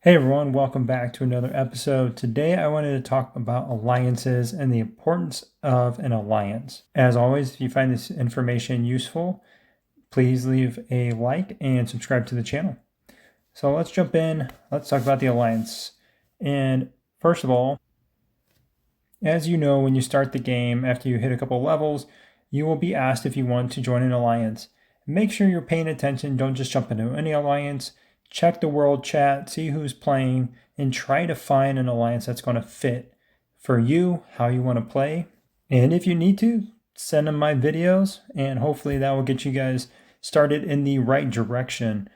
Hey everyone, welcome back to another episode. Today I wanted to talk about alliances and the importance of an alliance. As always, if you find this information useful, please leave a like and subscribe to the channel. So let's jump in. Let's talk about the alliance. And first of all, as you know, when you start the game, after you hit a couple levels, you will be asked if you want to join an alliance. Make sure you're paying attention. Don't just jump into any alliance. Check the world chat, see who's playing, and try to find an alliance that's going to fit for you, how you want to play. And if you need to, send them my videos, and hopefully that will get you guys started in the right direction.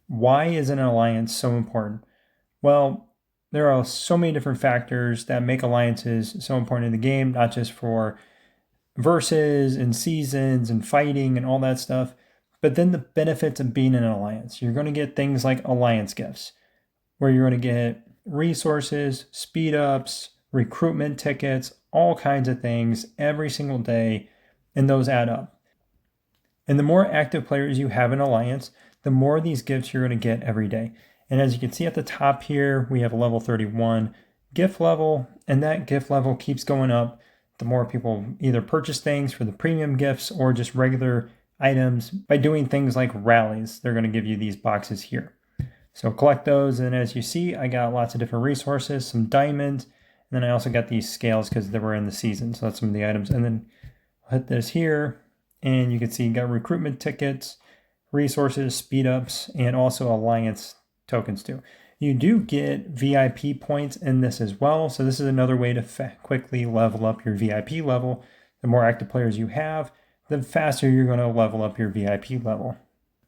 Why is an alliance so important? Well, there are so many different factors that make alliances so important in the game, not just for verses and seasons and fighting and all that stuff, but then the benefits of being in an alliance. You're going to get things like alliance gifts, where you're going to get resources, speed ups, recruitment tickets, all kinds of things every single day, and those add up. And the more active players you have in alliance, the more of these gifts you're going to get every day. And as you can see at the top here, we have a level 31 gift level, and that gift level keeps going up the more people either purchase things for the premium gifts or just regular items by doing things like rallies. They're going to give you these boxes here. So collect those, and as you see, I got lots of different resources, some diamonds, and then I also got these scales because they were in the season. So that's some of the items. And then I'll hit this here, and you can see you got recruitment tickets, resources, speed ups, and also alliance tokens too. You do get VIP points in this as well. So this is another way to quickly level up your VIP level. The more active players you have, the faster you're going to level up your VIP level.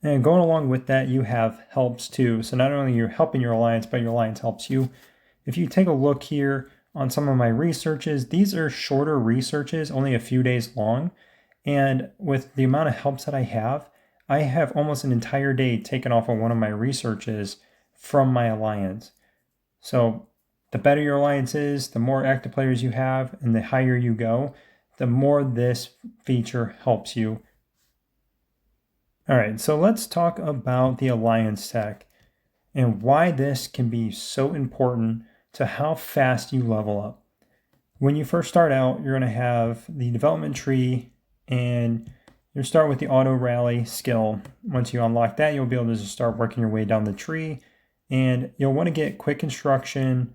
And going along with that, you have helps too. So not only you're helping your alliance, but your alliance helps you. If you take a look here on some of my researches, these are shorter researches, only a few days long. And with the amount of helps that I have almost an entire day taken off of one of my researches from my alliance. So the better your alliance is, the more active players you have, and the higher you go, the more this feature helps you. All right, so let's talk about the alliance tech and why this can be so important to how fast you level up. When you first start out, you're going to have the development tree, and you'll start with the auto rally skill. Once you unlock that, you'll be able to just start working your way down the tree, and you'll want to get quick construction,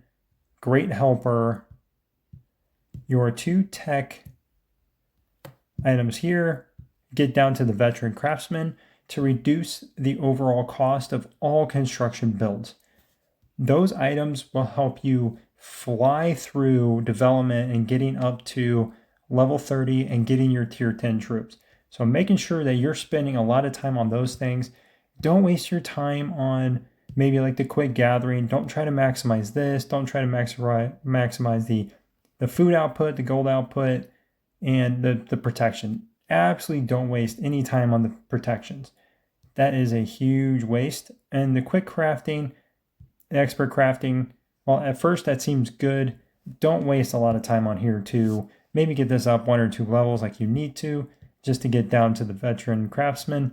great helper, your 2 tech items here, get down to the veteran craftsman to reduce the overall cost of all construction builds. Those items will help you fly through development and getting up to level 30 and getting your tier 10 troops. So making sure that you're spending a lot of time on those things. Don't waste your time on maybe like the quick gathering. Don't try to maximize this. Don't try to maximize the food output, the gold output, and the protection. Absolutely don't waste any time on the protections. That is a huge waste. And the quick crafting, the expert crafting, well, at first that seems good. Don't waste a lot of time on here too. Maybe get this up 1 or 2 levels like you need to, just to get down to the veteran craftsman.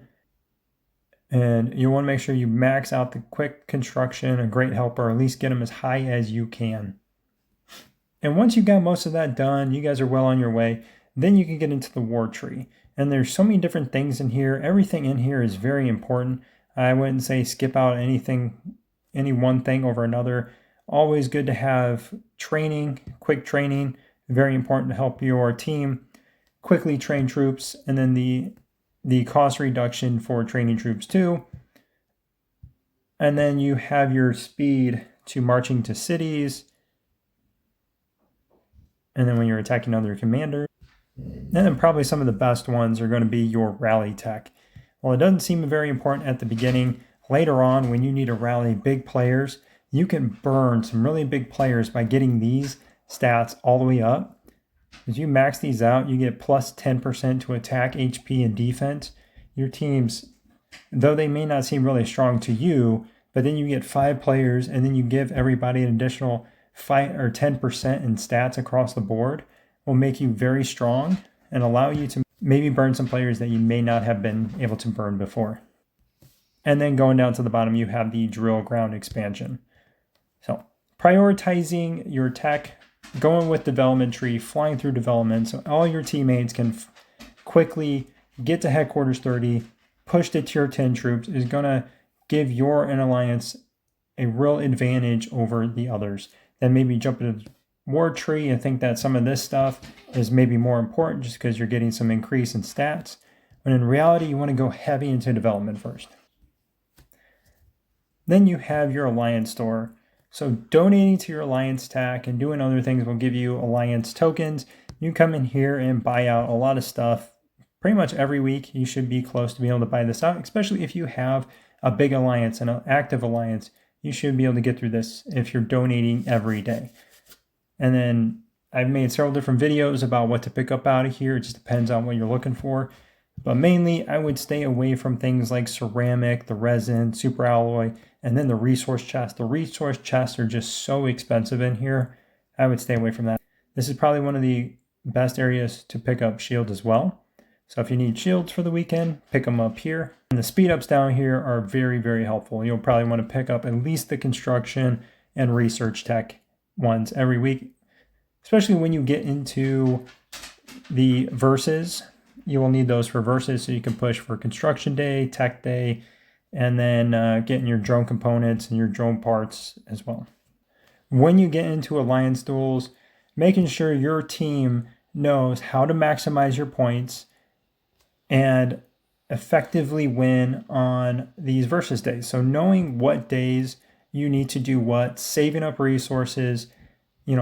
And you want to make sure you max out the quick construction, a great helper, or at least get them as high as you can. And once you got most of that done, you guys are well on your way, then you can get into the war tree. And there's so many different things in here. Everything in here is very important. I wouldn't say skip out any one thing over another. Always good to have training, quick training, very important to help your team quickly train troops, and then the cost reduction for training troops too. And then you have your speed to marching to cities, and then when you're attacking other commanders. And then probably some of the best ones are going to be your rally tech. Well, it doesn't seem very important at the beginning. Later on, when you need to rally big players, you can burn some really big players by getting these stats all the way up. As you max these out, you get plus 10% to attack, HP, and defense. Your teams, though they may not seem really strong to you, but then you get 5 players, and then you give everybody an additional 5 or 10% in stats across the board, will make you very strong and allow you to maybe burn some players that you may not have been able to burn before. And then going down to the bottom, you have the drill ground expansion. So prioritizing your tech, going with development tree, flying through development, so all your teammates can quickly get to headquarters 30, push to tier 10 troops, is going to give your alliance a real advantage over the others. Then maybe jump into the war tree and think that some of this stuff is maybe more important just because you're getting some increase in stats. When in reality, you want to go heavy into development first. Then you have your alliance store. So donating to your alliance TAC and doing other things will give you alliance tokens. You come in here and buy out a lot of stuff. Pretty much every week you should be close to being able to buy this out, especially if you have a big alliance and an active alliance. You should be able to get through this if you're donating every day. And then I've made several different videos about what to pick up out of here. It just depends on what you're looking for. But mainly, I would stay away from things like ceramic, the resin, super alloy, and then the resource chests. The resource chests are just so expensive in here. I would stay away from that. This is probably one of the best areas to pick up shields as well. So if you need shields for the weekend, pick them up here. And the speed ups down here are very, very helpful. You'll probably want to pick up at least the construction and research tech ones every week, especially when you get into the verses. You will need those for verses, so you can push for construction day, tech day, and then getting your drone components and your drone parts as well. When you get into alliance duels, making sure your team knows how to maximize your points and effectively win on these versus days. So knowing what days you need to do what, saving up resources,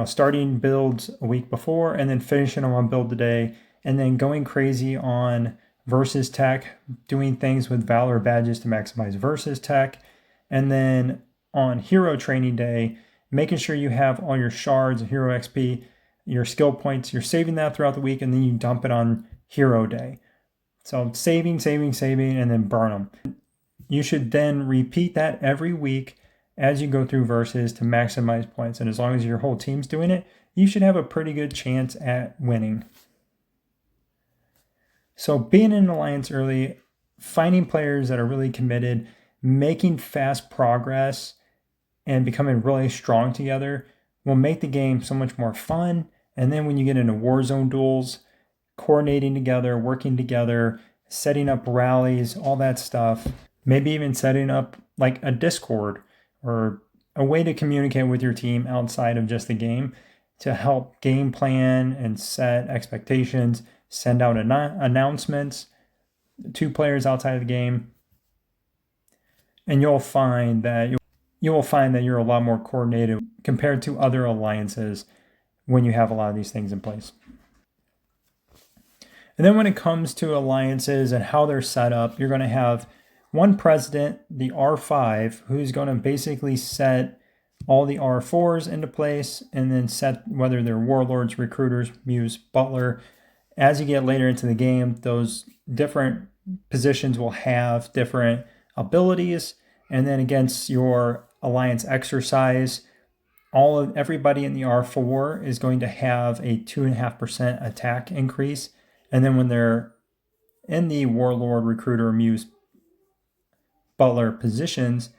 starting builds a week before and then finishing them on build the day, and then going crazy on versus tech, doing things with Valor badges to maximize versus tech. And then on hero training day, making sure you have all your shards, hero XP, your skill points, you're saving that throughout the week, and then you dump it on hero day. So saving, and then burn them. You should then repeat that every week as you go through versus to maximize points. And as long as your whole team's doing it, you should have a pretty good chance at winning. So being in an alliance early, finding players that are really committed, making fast progress, and becoming really strong together will make the game so much more fun. And then when you get into Warzone duels, coordinating together, working together, setting up rallies, all that stuff, maybe even setting up like a Discord or a way to communicate with your team outside of just the game to help game plan and set expectations, send out announcements to players outside of the game. And you'll find that you're a lot more coordinated compared to other alliances when you have a lot of these things in place. And then when it comes to alliances and how they're set up, you're going to have one president, the R5, who's going to basically set all the R4s into place and then set whether they're warlords, recruiters, muse, butler. As you get later into the game, those different positions will have different abilities. And then against your alliance exercise, everybody in the R4 is going to have a 2.5% attack increase. And then when they're in the warlord, recruiter, muse, butler positions,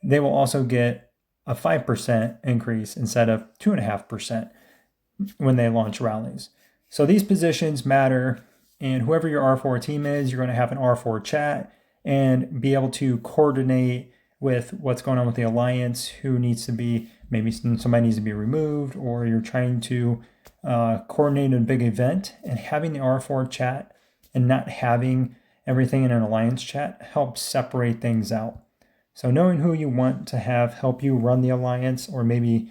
they will also get a 5% increase instead of 2.5% when they launch rallies. So these positions matter, and whoever your R4 team is, you're going to have an R4 chat and be able to coordinate with what's going on with the alliance, who needs to be, maybe somebody needs to be removed, or you're trying to coordinate a big event. And having the R4 chat and not having everything in an alliance chat helps separate things out. So knowing who you want to have help you run the alliance, or maybe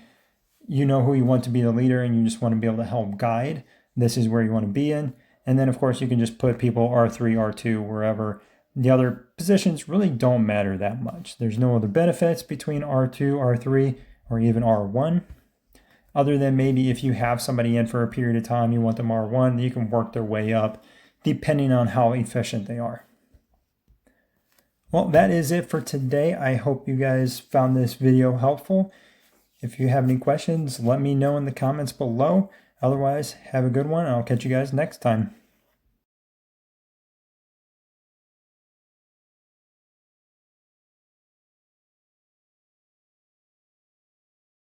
you know who you want to be the leader and you just want to be able to help guide, this is where you want to be in. And then of course you can just put people R3, R2, wherever. The other positions really don't matter that much. There's no other benefits between R2, R3, or even R1. Other than maybe if you have somebody in for a period of time, you want them R1, you can work their way up depending on how efficient they are. Well, that is it for today. I hope you guys found this video helpful. If you have any questions, let me know in the comments below. Otherwise, have a good one. I'll catch you guys next time.